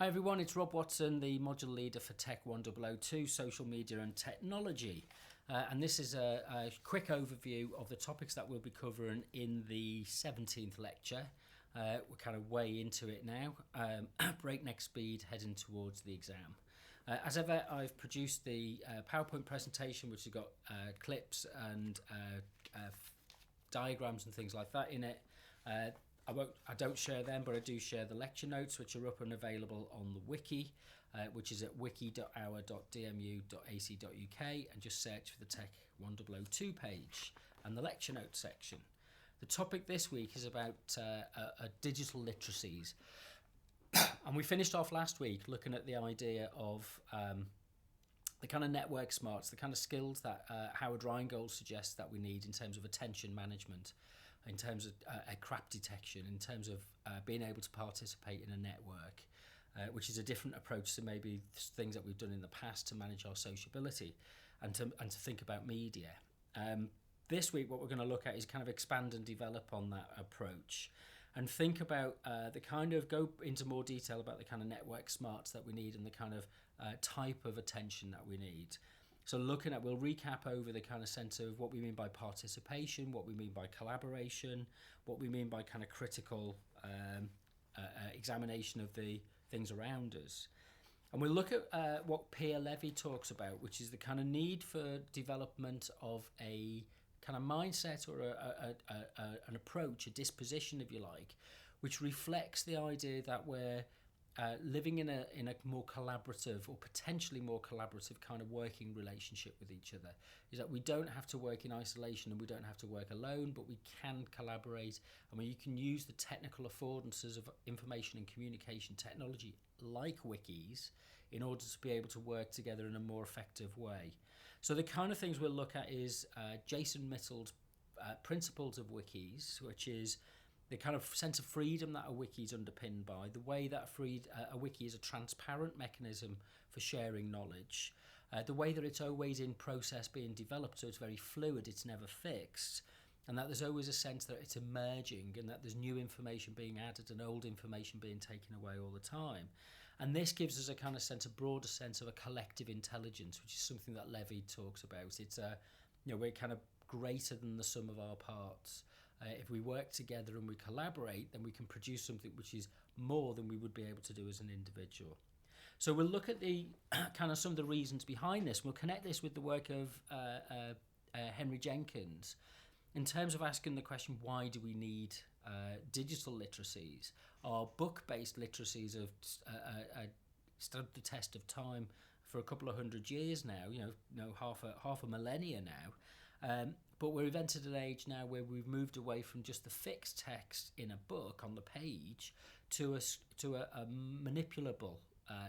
Hi everyone, it's Rob Watson, the module leader for TECH1002, Social Media and Technology. And this is a quick overview of the topics that we'll be covering in the 17th lecture. We're kind of way into it now, breakneck speed heading towards the exam. As ever, I've produced the PowerPoint presentation, which has got clips and diagrams and things like that in it. I don't share them, but I do share the lecture notes, which are up and available on the wiki, which is at wiki.our.dmu.ac.uk, and just search for the TECH1002 page and the lecture notes section. The topic this week is about digital literacies. And we finished off last week looking at the idea of the kind of network smarts, the kind of skills that Howard Rheingold suggests that we need in terms of attention management, in terms of crap detection, in terms of being able to participate in a network, which is a different approach to maybe things that we've done in the past to manage our sociability and to think about media. This week, what we're going to look at is kind of expand and develop on that approach and think about go into more detail about the kind of network smarts that we need and the kind of type of attention that we need. So we'll recap over the kind of sense of what we mean by participation, what we mean by collaboration, what we mean by kind of critical examination of the things around us. And we'll look at what Pierre Levy talks about, which is the kind of need for development of a kind of mindset or an approach, a disposition, if you like, which reflects the idea that we're living in a more collaborative or potentially more collaborative kind of working relationship with each other. Is that we don't have to work in isolation and we don't have to work alone, but we can collaborate. I mean, you can use the technical affordances of information and communication technology like wikis in order to be able to work together in a more effective way. So the kind of things we'll look at is Jason Mitchell's principles of wikis, which is the kind of sense of freedom that a wiki is underpinned by, the way that a wiki is a transparent mechanism for sharing knowledge, the way that it's always in process being developed, so it's very fluid, it's never fixed, and that there's always a sense that it's emerging and that there's new information being added and old information being taken away all the time. And this gives us a kind of sense, a broader sense of a collective intelligence, which is something that Levy talks about. It's we're kind of greater than the sum of our parts. If we work together and we collaborate, then we can produce something which is more than we would be able to do as an individual. So we'll look at the kind of some of the reasons behind this. We'll connect this with the work of Henry Jenkins in terms of asking the question, why do we need digital literacies? Our book-based literacies have stood the test of time for a couple of hundred years now, half a millennia now. But we've entered an age now where we've moved away from just the fixed text in a book on the page to a manipulable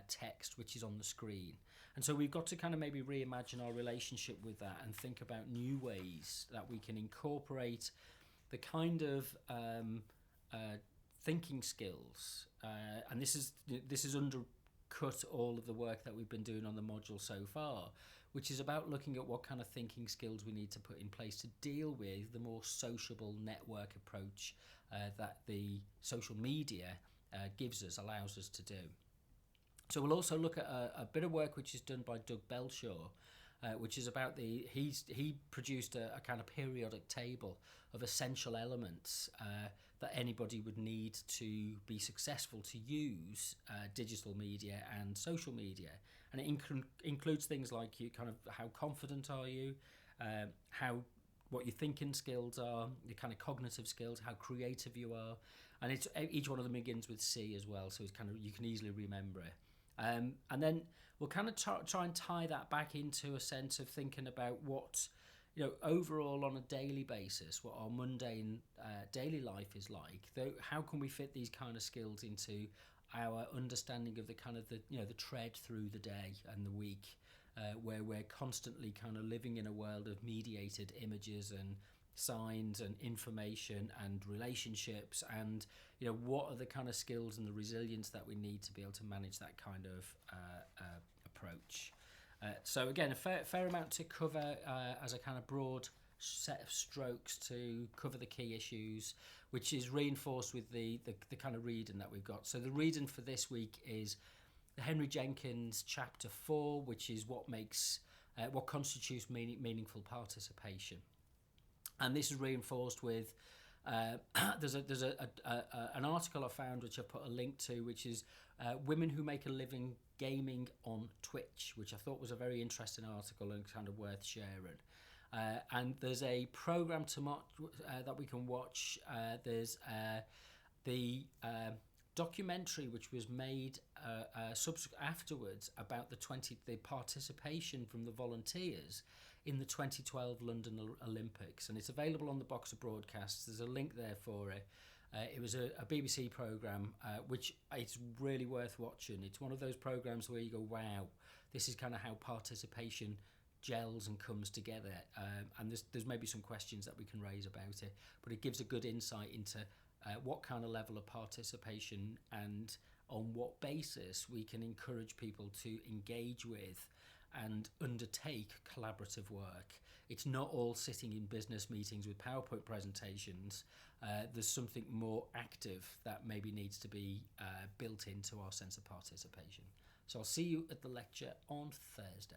text which is on the screen. And so we've got to kind of maybe reimagine our relationship with that and think about new ways that we can incorporate the kind of thinking skills. And this is undercut all of the work that we've been doing on the module so far, which is about looking at what kind of thinking skills we need to put in place to deal with the more sociable network approach that the social media allows us to do. So we'll also look at a bit of work which is done by Doug Belshaw, which is about he produced a kind of periodic table of essential elements that anybody would need to be successful to use digital media and social media, and it includes things like how confident are you, what your thinking skills are, your kind of cognitive skills, how creative you are, and each one of them begins with C as well, so it's kind of you can easily remember it. And then we'll kind of try and tie that back into a sense of thinking about what, overall on a daily basis, what our mundane daily life is like. How can we fit these kind of skills into our understanding of the kind of the tread through the day and the week, where we're constantly kind of living in a world of mediated images and signs and information and relationships, and what are the kind of skills and the resilience that we need to be able to manage that kind of approach. So again, a fair amount to cover as a kind of broad set of strokes to cover the key issues, which is reinforced with the kind of reading that we've got. So the reading for this week is Henry Jenkins chapter 4, which is what constitutes meaningful participation. And this is reinforced with there's an article I found which I put a link to, which is women who make a living gaming on Twitch, which I thought was a very interesting article and kind of worth sharing. And there's a program that we can watch. There's the documentary which was made afterwards about the participation from the volunteers in the 2012 London Olympics, and it's available on the Box of Broadcasts. There's a link there for it. It was a BBC programme which it's really worth watching. It's one of those programmes where you go, wow, this is kind of how participation gels and comes together, and there's maybe some questions that we can raise about it, but it gives a good insight into what kind of level of participation and on what basis we can encourage people to engage with and undertake collaborative work. It's not all sitting in business meetings with PowerPoint presentations. There's something more active that maybe needs to be built into our sense of participation. So I'll see you at the lecture on Thursday.